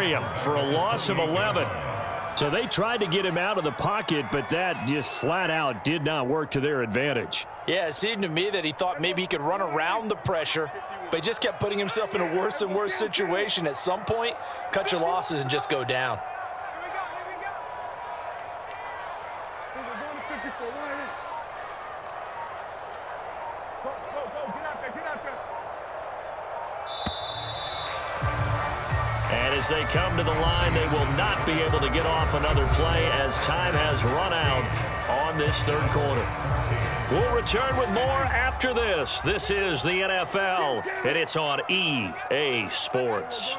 bury him for a loss of 11. So they tried to get him out of the pocket, but that just flat out did not work to their advantage. Yeah, it seemed to me that he thought maybe he could run around the pressure, but he just kept putting himself in a worse and worse situation. At some point, cut your losses and just go down. And as they come to the line, they will not be able to get off another play as time has run out on this third quarter. We'll return with more after this. This is the NFL, and it's on EA Sports.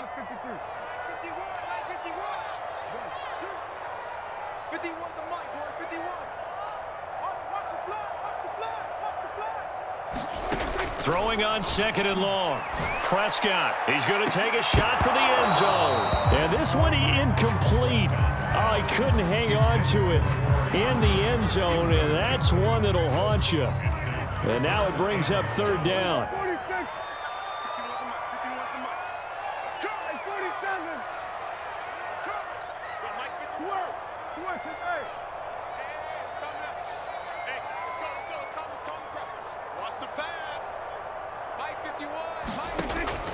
Throwing on second and long. Prescott, he's going to take a shot for the end zone. And this one incomplete. Oh, he couldn't hang on to it in the end zone, and that's one that'll haunt you. And now it brings up third down.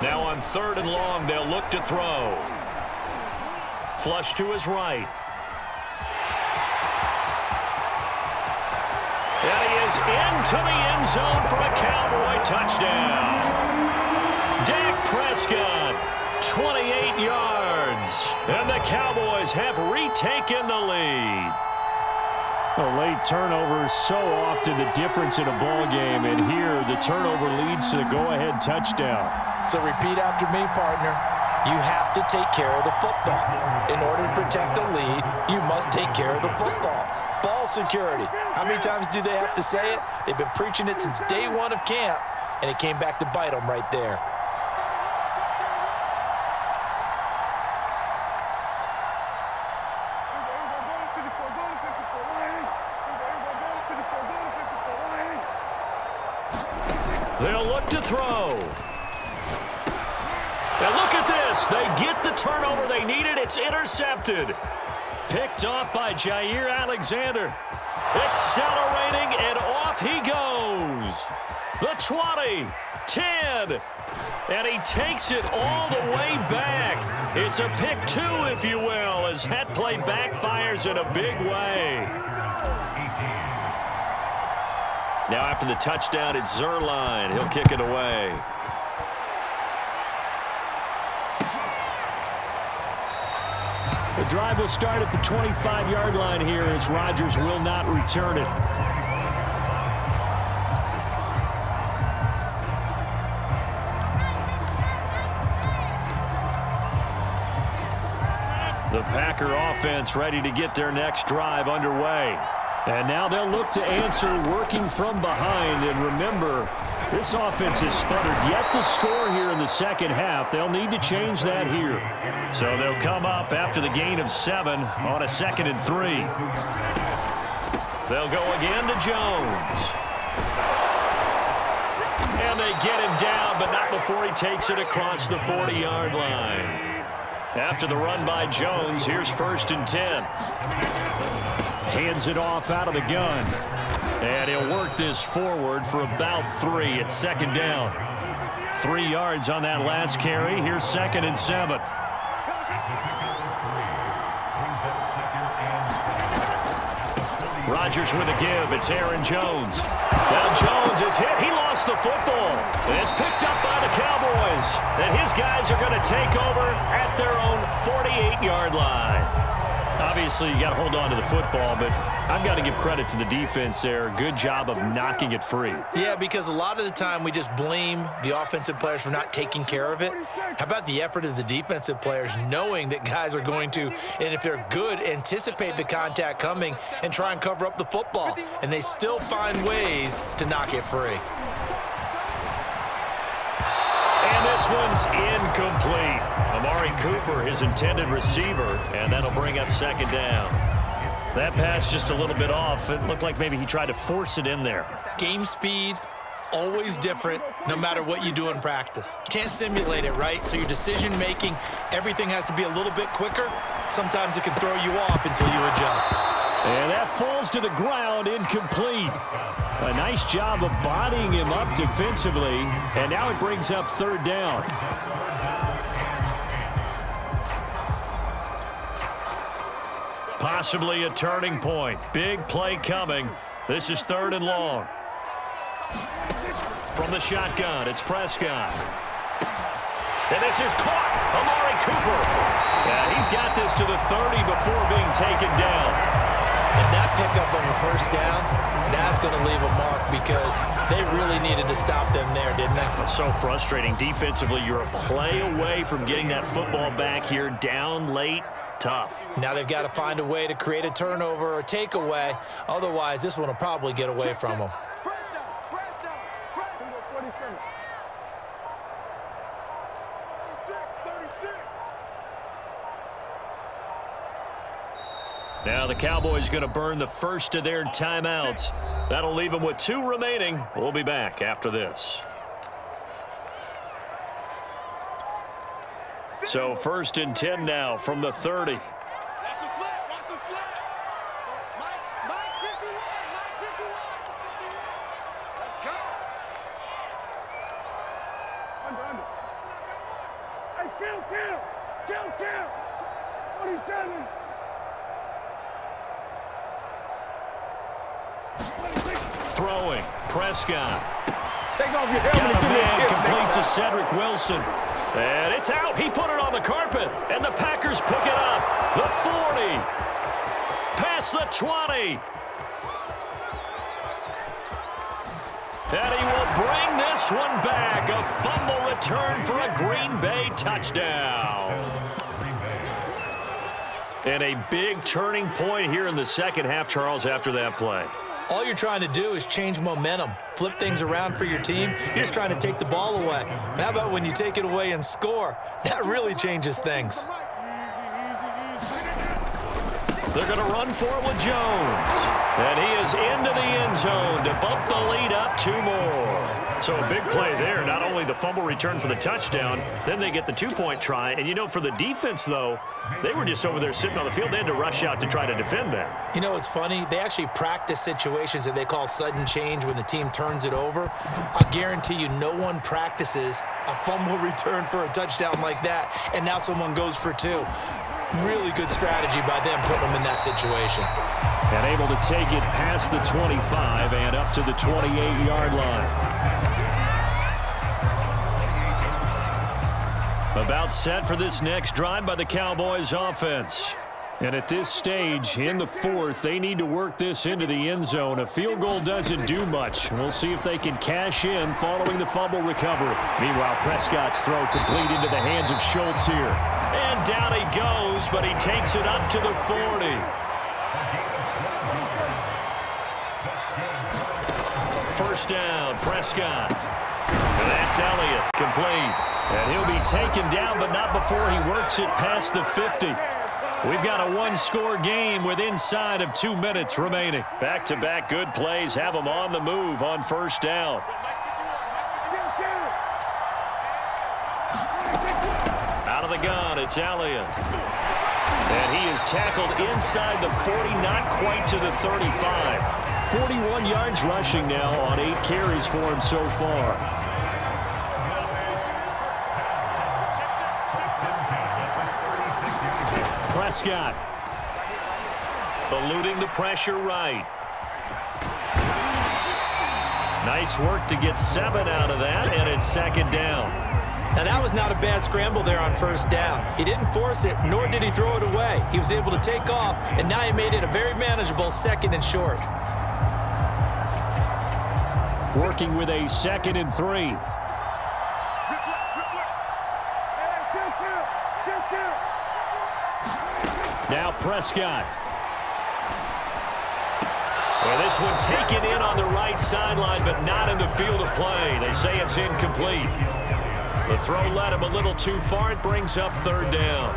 Now on third and long, they'll look to throw. Flush to his right. And he is into the end zone for a Cowboy touchdown. Dak Prescott, 28 yards. And the Cowboys have retaken the lead. A late turnover is so often the difference in a ball game, and here the turnover leads to the go-ahead touchdown. So repeat after me, partner. You have to take care of the football. In order to protect a lead, you must take care of the football. Ball security. How many times do they have to say it? They've been preaching it since day one of camp, and it came back to bite them right there. They'll look to throw. And look at this. They get the turnover they needed. It's intercepted. Picked off by Jair Alexander. Accelerating, and off he goes. The 20, 10, and he takes it all the way back. It's a pick two, if you will, as that play backfires in a big way. Now after the touchdown, it's Zerline. He'll kick it away. The drive will start at the 25-yard line here as Rodgers will not return it. The Packer offense ready to get their next drive underway. And now they'll look to answer working from behind. And remember, this offense has sputtered yet to score here in the second half. They'll need to change that here. So they'll come up after the gain of 7 on a 2nd and 3. They'll go again to Jones. And they get him down, but not before he takes it across the 40-yard line. After the run by Jones, here's 1st and 10. Hands it off out of the gun. And he'll work this forward for about 3 at 2nd down. 3 yards on that last carry. Here's 2nd and 7. Rodgers with a give. It's Aaron Jones. Now Jones is hit. He lost the football. And it's picked up by the Cowboys. And his guys are going to take over at their own 48-yard line. Obviously, you got to hold on to the football, but I've got to give credit to the defense there. Good job of knocking it free. Yeah, because a lot of the time we just blame the offensive players for not taking care of it. How about the effort of the defensive players knowing that guys are going to, and if they're good, anticipate the contact coming and try and cover up the football. And they still find ways to knock it free. And this one's incomplete. Amari Cooper, his intended receiver, and that'll bring up 2nd down. That pass just a little bit off. It looked like maybe he tried to force it in there. Game speed, always different no matter what you do in practice. Can't simulate it, right? So your decision-making, everything has to be a little bit quicker. Sometimes it can throw you off until you adjust. And that falls to the ground, incomplete. A nice job of bodying him up defensively, and now it brings up third down. Possibly a turning point. Big play coming. This is 3rd and long. From the shotgun, it's Prescott. And this is caught. Amari Cooper. Yeah, he's got this to the 30 before being taken down. And that pickup on the first down, that's going to leave a mark because they really needed to stop them there, didn't they? So frustrating. Defensively, you're a play away from getting that football back here down late. Tough. Now they've got to find a way to create a turnover or takeaway. Otherwise, this one will probably get away from them. Now the Cowboys going to burn the first of their timeouts. That'll leave them with 2 remaining. We'll be back after this. So 1st and 10 now from the 30. Watch the slap, watch the slap. Mike 51, Mike 51. Let's go. Under. Hey, kill. 47. Throwing. Prescott. Take off your Got helmet a and give me man a kick. complete to Cedric Wilson. And it's out. He put it on the carpet. And the Packers pick it up. The 40. Past the 20. And he will bring this one back. A fumble return for a Green Bay touchdown. And a big turning point here in the second half, Charles, after that play. All you're trying to do is change momentum, flip things around for your team. You're just trying to take the ball away. How about when you take it away and score? That really changes things. They're going to run for it with Jones. And he is into the end zone to bump the lead up 2 more. So a big play there. Not only the fumble return for the touchdown, then they get the 2-point try. And, you know, for the defense, though, they were just over there sitting on the field. They had to rush out to try to defend that. You know, it's funny. They actually practice situations that they call sudden change when the team turns it over. I guarantee you no one practices a fumble return for a touchdown like that, and now someone goes for 2. Really good strategy by them putting them in that situation. And able to take it past the 25 and up to the 28-yard line. About set for this next drive by the Cowboys offense. And at this stage, in the 4th, they need to work this into the end zone. A field goal doesn't do much. We'll see if they can cash in following the fumble recovery. Meanwhile, Prescott's throw complete into the hands of Schultz here. And down he goes, but he takes it up to the 40. First down, Prescott. And that's Elliott, complete. And he'll be taken down, but not before he works it past the 50. We've got a 1-score game with inside of 2 minutes remaining. Back-to-back good plays have them on the move on first down. Out of the gun, it's Elliott. And he is tackled inside the 40, not quite to the 35. 41 yards rushing now on 8 carries for him so far. Prescott eluding the pressure right. Nice work to get 7 out of that, and it's second down. Now, that was not a bad scramble there on first down. He didn't force it, nor did he throw it away. He was able to take off, and now he made it a very manageable 2nd and short. Working with a 2nd and 3. Now Prescott. Well, this one taken in on the right sideline, but not in the field of play. They say it's incomplete. The throw led him a little too far. It brings up third down.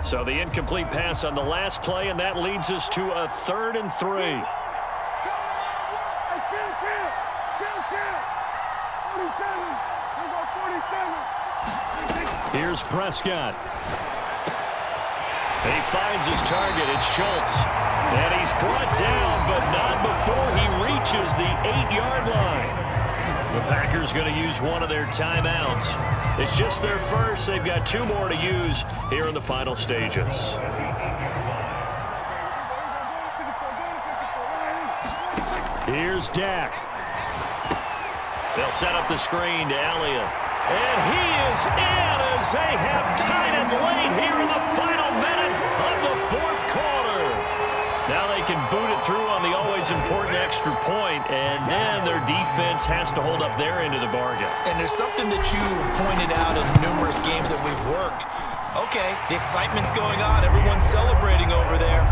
So the incomplete pass on the last play, and that leads us to a 3rd and 3. Here's Prescott. He finds his target. It's Schultz. And he's brought down, but not before he reaches the 8-yard line. The Packers going to use one of their timeouts. It's just their first. They've got 2 more to use here in the final stages. Here's Dak. They'll set up the screen to Elliott. And he is in as they have tied it late here in the final minute of the 4th quarter. Now they can boot it through on the always important extra point, and then their defense has to hold up their end of the bargain. And there's something that you've pointed out in numerous games that we've worked. Okay, the excitement's going on. Everyone's celebrating over there.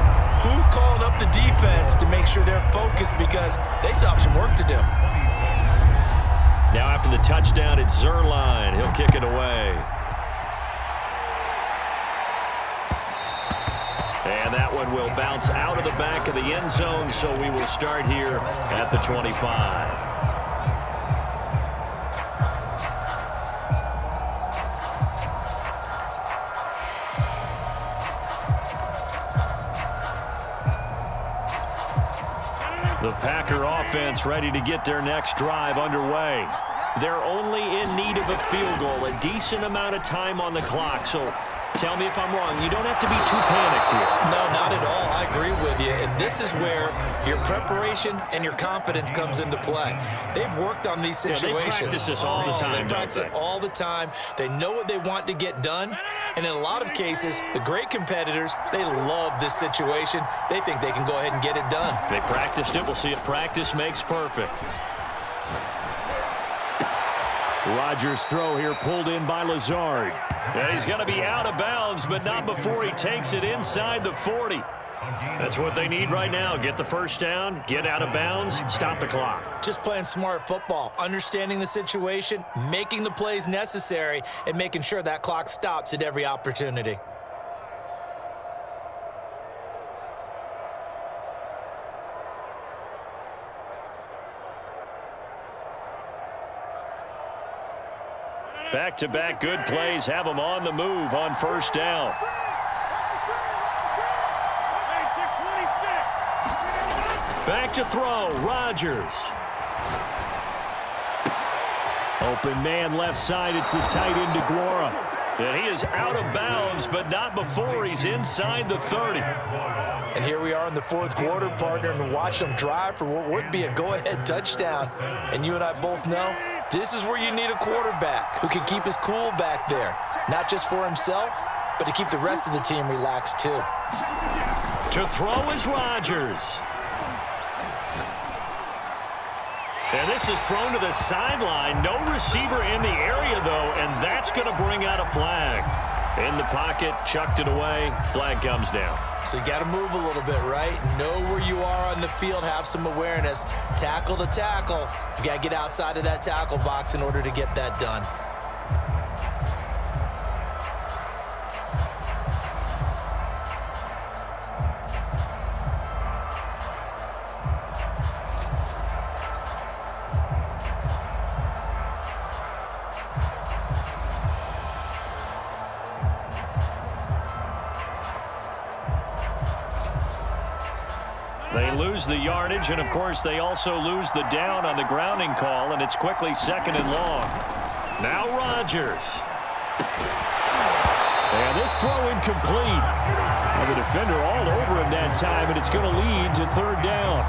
Who's calling up the defense to make sure they're focused because they still have some work to do? Now after the touchdown, it's Zerline. He'll kick it away. And that one will bounce out of the back of the end zone, so we will start here at the 25. The Packer offense ready to get their next drive underway. They're only in need of a field goal, a decent amount of time on the clock. So tell me if I'm wrong. You don't have to be too panicked here. No, not at all. I agree with you. And this is where your preparation and your confidence comes into play. They've worked on these situations. Yeah, they practice this all the time. They practice it all the time. They know what they want to get done. And in a lot of cases, the great competitors, they love this situation. They think they can go ahead and get it done. They practiced it. We'll see if practice makes perfect. Rodgers' throw here pulled in by Lazard. And he's going to be out of bounds, but not before he takes it inside the 40. That's what they need right now. Get the first down, get out of bounds, stop the clock. Just playing smart football, understanding the situation, making the plays necessary, and making sure that clock stops at every opportunity. Back-to-back good plays have them on the move on first down. Back to throw, Rodgers. Open man left side, it's the tight end DeGuara. And he is out of bounds, but not before he's inside the 30. And here we are in the 4th quarter, partner, and watch them drive for what would be a go-ahead touchdown. And you and I both know this is where you need a quarterback who can keep his cool back there, not just for himself, but to keep the rest of the team relaxed too. To throw is Rodgers. And this is thrown to the sideline. No receiver in the area, though, and that's going to bring out a flag. In the pocket, chucked it away. Flag comes down. So you got to move a little bit, right? Know where you are on the field, have some awareness. Tackle to tackle. You got to get outside of that tackle box in order to get that done. They lose the yardage, and, of course, they also lose the down on the grounding call, and it's quickly 2nd and long. Now Rodgers. And this throw incomplete. And the defender all over him that time, and it's going to lead to 3rd down.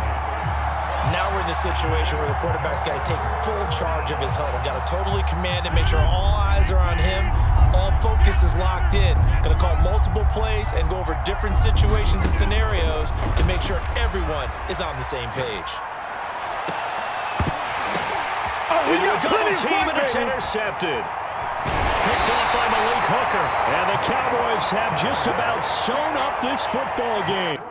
Now we're in the situation where the quarterback's got to take full charge of his huddle. Got to totally command it, make sure all eyes are on him. All focus is locked in. Going to call multiple plays and go over different situations and scenarios to make sure everyone is on the same page. Double team, and it's intercepted. Picked off by Malik Hooker. And the Cowboys have just about sewn up this football game.